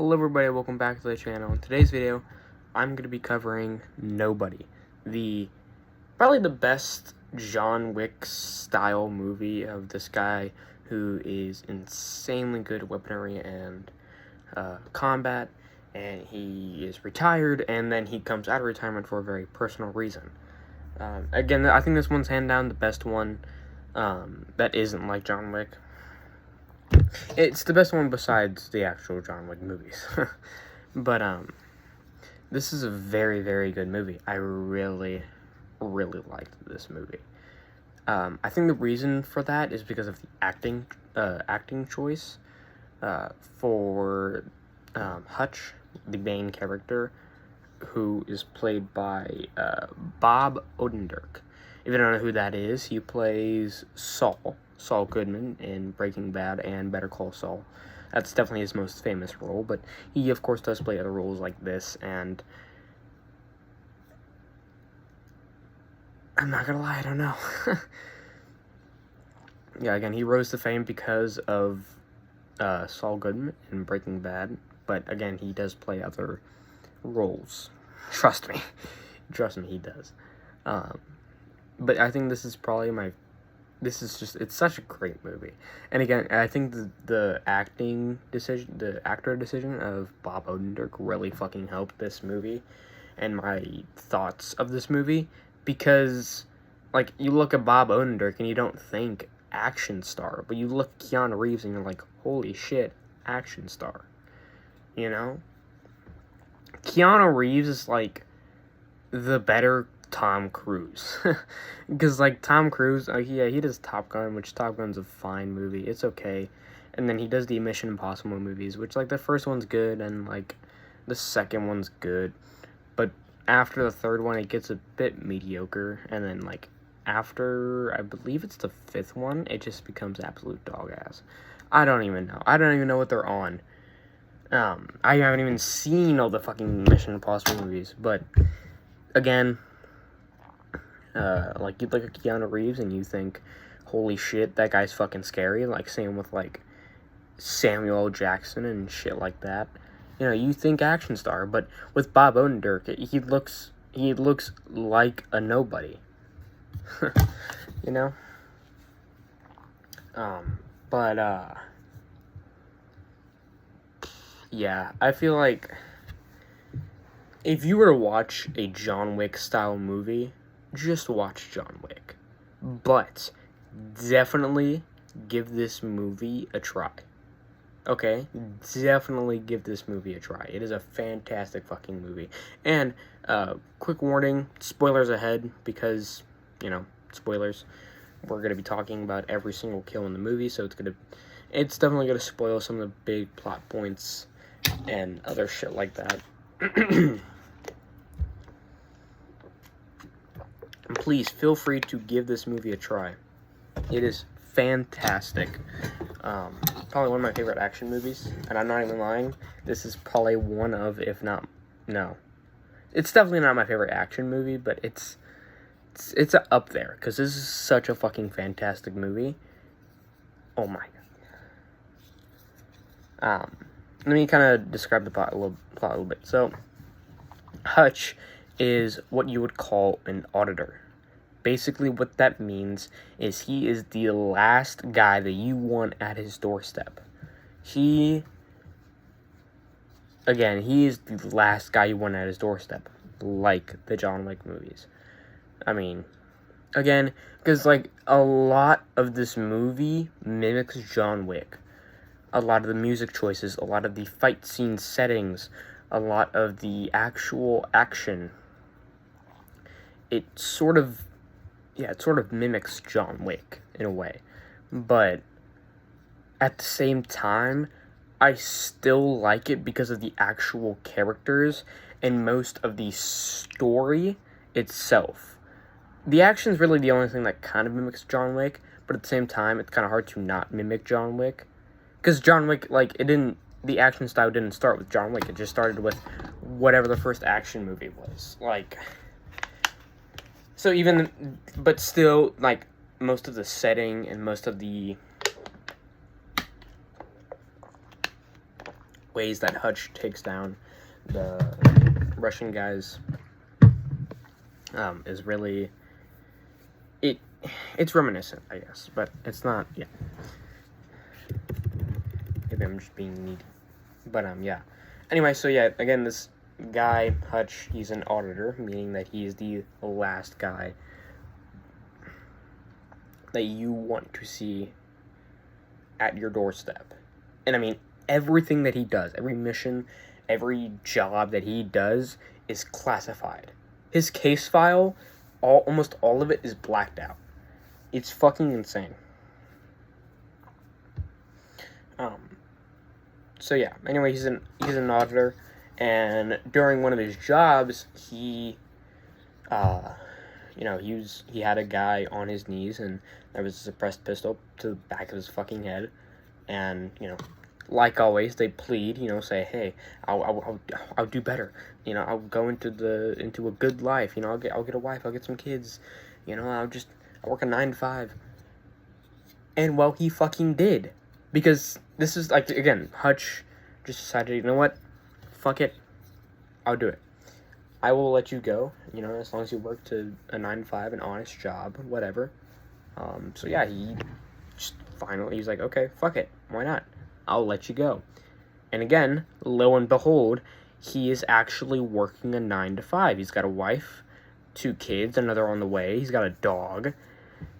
Hello everybody, welcome back to the channel. In today's video, I'm going to be covering Nobody, probably the best John Wick style movie of this guy who is insanely good at weaponry and combat, and he is retired, and then he comes out of retirement for a very personal reason. Again, I think this one's hand down the best one that isn't like John Wick. It's the best one besides the actual John Wick movies. But, this is a very, very good movie. I really, really liked this movie. I think the reason for that is because of the acting choice, for, Hutch, the main character, who is played by, Bob Odenkirk. If you don't know who that is, he plays Saul Goodman in Breaking Bad and Better Call Saul. That's definitely his most famous role, but he, of course, does play other roles like this, and I'm not gonna lie, I don't know. Yeah, again, he rose to fame because of Saul Goodman in Breaking Bad, but again, he does play other roles. Trust me, he does. But I think this is probably it's such a great movie. And again, I think the actor decision of Bob Odenkirk really fucking helped this movie and my thoughts of this movie, because, like, you look at Bob Odenkirk and you don't think action star, but you look at Keanu Reeves and you're like, holy shit, action star. You know? Keanu Reeves is, like, the better Tom Cruise. Because, like, Tom Cruise, he does Top Gun, which Top Gun's a fine movie. It's okay. And then he does the Mission Impossible movies, which, like, the first one's good, and, like, the second one's good. But after the third one, it gets a bit mediocre. And then, like, after, I believe it's the fifth one, it just becomes absolute dog ass. I don't even know. I don't even know what they're on. I haven't even seen all the fucking Mission Impossible movies. But, again, like, you look at Keanu Reeves and you think, holy shit, that guy's fucking scary. Like, same with, like, Samuel L. Jackson and shit like that. You know, you think action star, but with Bob Odenkirk, he looks like a nobody. You know? Yeah, I feel like if you were to watch a John Wick style movie, just watch John Wick. But definitely give this movie a try. Okay? Definitely give this movie a try. It is a fantastic fucking movie. And, quick warning, spoilers ahead, because, you know, spoilers. We're going to be talking about every single kill in the movie, so it's definitely going to spoil some of the big plot points and other shit like that. And please, feel free to give this movie a try. It is fantastic. Probably one of my favorite action movies, and I'm not even lying. This is probably one of, if not, no. It's definitely not my favorite action movie, but it's up there, because this is such a fucking fantastic movie. Oh my god. Let me kind of describe the plot a little bit. So, Hutch is what you would call an auditor. Basically, what that means is he is the last guy that you want at his doorstep. He is the last guy you want at his doorstep, like the John Wick movies. I mean, again, because, like, a lot of this movie mimics John Wick. A lot of the music choices, a lot of the fight scene settings, a lot of the actual action. It sort of mimics John Wick in a way. But at the same time, I still like it because of the actual characters and most of the story itself. The action's really the only thing that kind of mimics John Wick, but at the same time, it's kind of hard to not mimic John Wick. Because John Wick, like, the action style didn't start with John Wick, it just started with whatever the first action movie was. Like, so but still, like, most of the setting and most of the ways that Hutch takes down the Russian guys is really it's reminiscent, I guess, but it's not. Yeah, maybe I'm just being needy, but yeah. Anyway, so yeah, again, this guy Hutch, he's an auditor, meaning that he is the last guy that you want to see at your doorstep. And I mean, everything that he does, every mission, every job that he does is classified. His case file, almost all of it is blacked out. It's fucking insane. So yeah, anyway, he's an auditor, and during one of his jobs, he had a guy on his knees, and there was a suppressed pistol to the back of his fucking head, and like always, they plead, say, hey, I'll do better, I'll go into a good life, I'll get a wife, I'll get some kids, I'll work a 9 to 5, and well, he fucking did, because this is like, again, Hutch just decided, you know what, fuck it, I'll do it. I will let you go, as long as you work to a 9 to 5, an honest job, whatever. So yeah, he just finally, he's like, okay, fuck it, why not? I'll let you go. And again, lo and behold, he is actually working a 9 to 5. He's got a wife, 2 kids, another on the way. He's got a dog,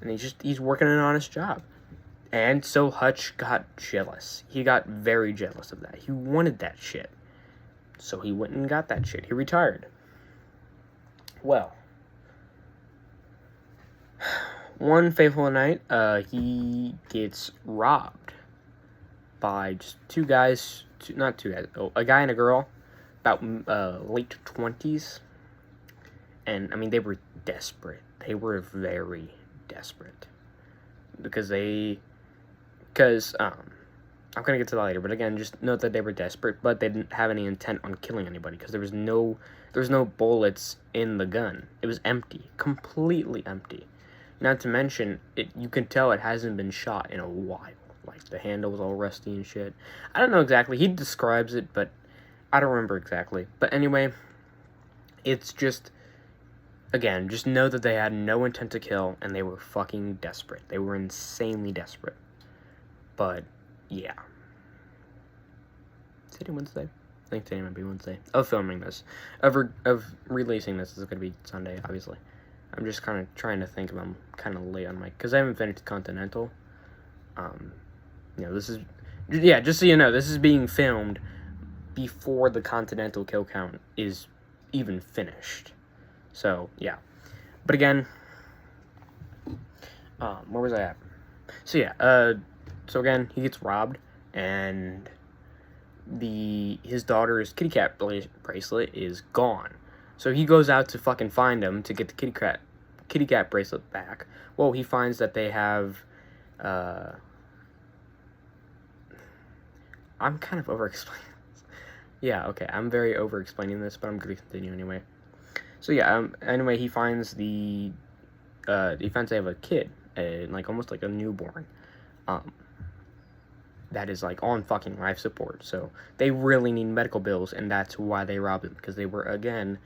and he's working an honest job. And so Hutch got jealous. He got very jealous of that. He wanted that shit. So he went and got that shit. He retired. Well, one fateful night, he gets robbed by just two guys, a guy and a girl, about late 20s. And, I mean, they were desperate. They were very desperate. Because I'm going to get to that later, but again, just note that they were desperate, but they didn't have any intent on killing anybody, because there was no bullets in the gun. It was empty. Completely empty. Not to mention, you can tell it hasn't been shot in a while. Like, the handle was all rusty and shit. I don't know exactly. He describes it, but I don't remember exactly. But anyway, it's just, again, just know that they had no intent to kill, and they were fucking desperate. They were insanely desperate. But, yeah. Today Wednesday? I think today might be Wednesday. Of filming this. Of releasing this is going to be Sunday, obviously. I'm just kind of trying to think if I'm kind of late on my... Because I haven't finished Continental. This is... Yeah, just so you know, this is being filmed before the Continental kill count is even finished. So, yeah. But again... where was I at? So, yeah, so again, he gets robbed, and his daughter's kitty cat bracelet is gone. So he goes out to fucking find him to get the kitty cat bracelet back. Well, he finds that they have, I'm kind of over-explaining this. Yeah, okay, I'm very over-explaining this, but I'm going to continue anyway. So yeah, anyway, he finds he finds they have a kid, almost like a newborn, that is, on fucking life support. So they really need medical bills, and that's why they robbed him, because they were, again,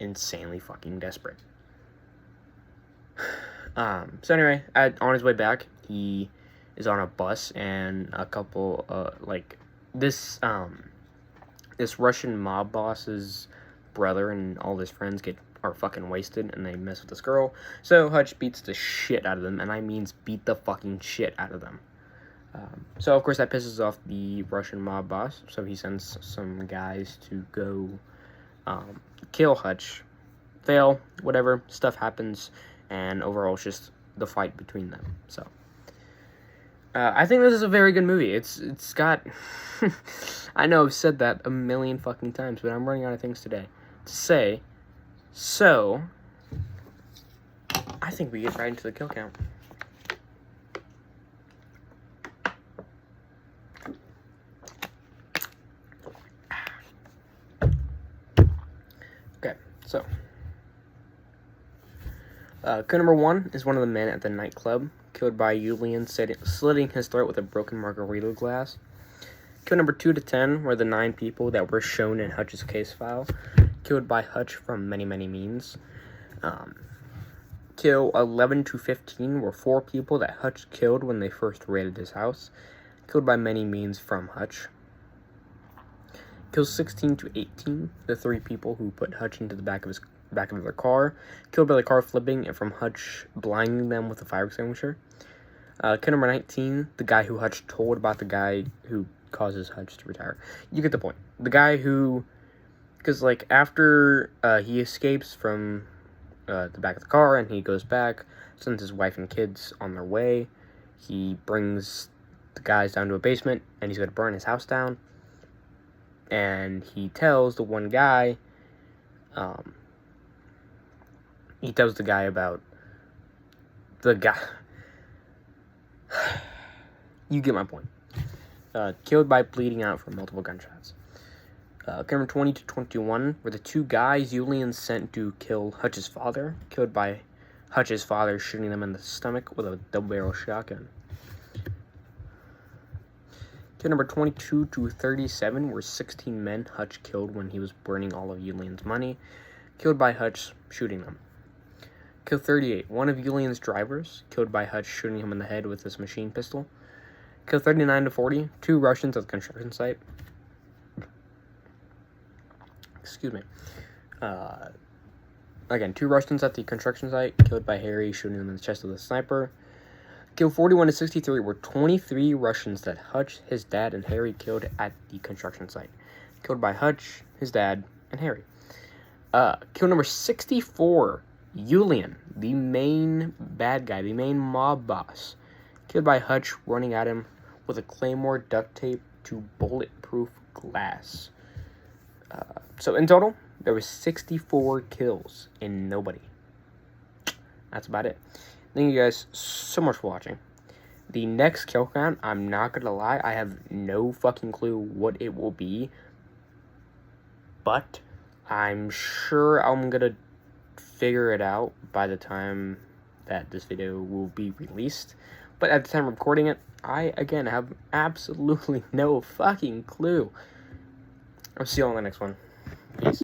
insanely fucking desperate. So anyway, on his way back, he is on a bus, and a couple, this Russian mob boss's brother and all his friends are fucking wasted, and they mess with this girl. So Hutch beats the shit out of them, and I means beat the fucking shit out of them. So, of course, that pisses off the Russian mob boss, so he sends some guys to go kill Hutch. Fail, whatever, stuff happens, and overall it's just the fight between them. So, I think this is a very good movie. It's got... I know I've said that a million fucking times, but I'm running out of things today to say. So, I think we get right into the kill count. So, kill number 1 is one of the men at the nightclub, killed by Yulian slitting his throat with a broken margarita glass. Kill number 2 to 10 were the 9 people that were shown in Hutch's case file, killed by Hutch from many, many means. Kill 11 to 15 were 4 people that Hutch killed when they first raided his house, killed by many means from Hutch. Kill 16 to 18, the 3 people who put Hutch into the back of their car, killed by the car flipping and from Hutch blinding them with a fire extinguisher. Kill number 19, the guy who Hutch told about the guy who causes Hutch to retire. You get the point. The guy who, because like after he escapes from the back of the car and he goes back, sends his wife and kids on their way, he brings the guys down to a basement and he's going to burn his house down. And he tells the one guy, he tells the guy about the guy. You get my point. Killed by bleeding out from multiple gunshots. Number 20 to 21 were the 2 guys Julian sent to kill Hutch's father, killed by Hutch's father shooting them in the stomach with a double-barrel shotgun. Kill number 22 to 37 were 16 men Hutch killed when he was burning all of Julian's money, killed by Hutch shooting them. Kill 38, one of Julian's drivers, killed by Hutch shooting him in the head with his machine pistol. Kill 39 to 40, 2 Russians at the construction site. Excuse me. Again, 2 Russians at the construction site, killed by Harry shooting them in the chest with a sniper. Kill 41 to 63 were 23 Russians that Hutch, his dad, and Harry killed at the construction site, killed by Hutch, his dad, and Harry. Kill number 64, Julian, the main bad guy, the main mob boss, killed by Hutch running at him with a claymore duct tape to bulletproof glass. So in total, there was 64 kills in nobody. That's about it. Thank you guys so much for watching. The next kill count, I'm not gonna lie, I have no fucking clue what it will be. But I'm sure I'm gonna figure it out by the time that this video will be released. But at the time of recording it, I, again, have absolutely no fucking clue. I'll see you on the next one. Peace.